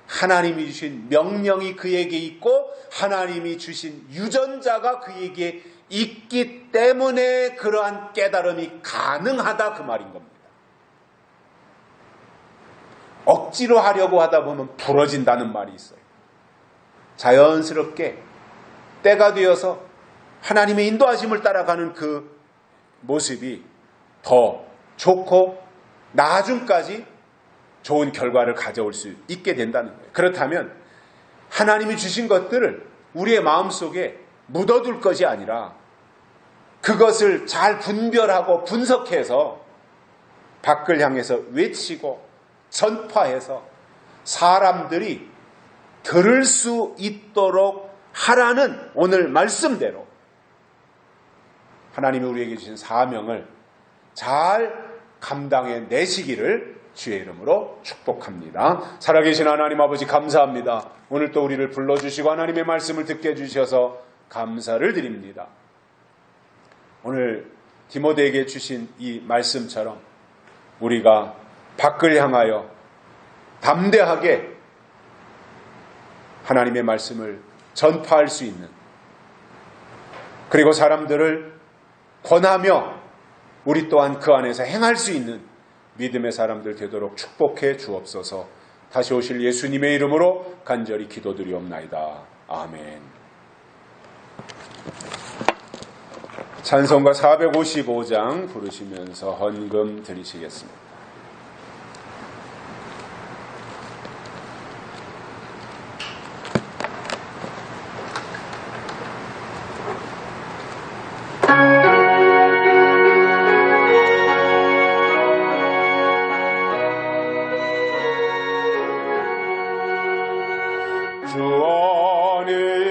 하나님이 주신 명령이 그에게 있고 하나님이 주신 유전자가 그에게 있기 때문에 그러한 깨달음이 가능하다, 그 말인 겁니다. 억지로 하려고 하다 보면 부러진다는 말이 있어요. 자연스럽게 때가 되어서 하나님의 인도하심을 따라가는 그 모습이 더 좋고 나중까지 좋은 결과를 가져올 수 있게 된다는 거예요. 그렇다면 하나님이 주신 것들을 우리의 마음속에 묻어둘 것이 아니라 그것을 잘 분별하고 분석해서 밖을 향해서 외치고 전파해서 사람들이 들을 수 있도록 하라는 오늘 말씀대로 하나님이 우리에게 주신 사명을 잘 감당해 내시기를 주의 이름으로 축복합니다. 살아계신 하나님 아버지, 감사합니다. 오늘 또 우리를 불러주시고 하나님의 말씀을 듣게 해주셔서 감사를 드립니다. 오늘 디모데에게 주신 이 말씀처럼 우리가 밖을 향하여 담대하게 하나님의 말씀을 전파할 수 있는, 그리고 사람들을 권하며 우리 또한 그 안에서 행할 수 있는 믿음의 사람들 되도록 축복해 주옵소서. 다시 오실 예수님의 이름으로 간절히 기도드리옵나이다. 아멘. 찬송가 455장 부르시면서 헌금 드리시겠습니다. 주 안에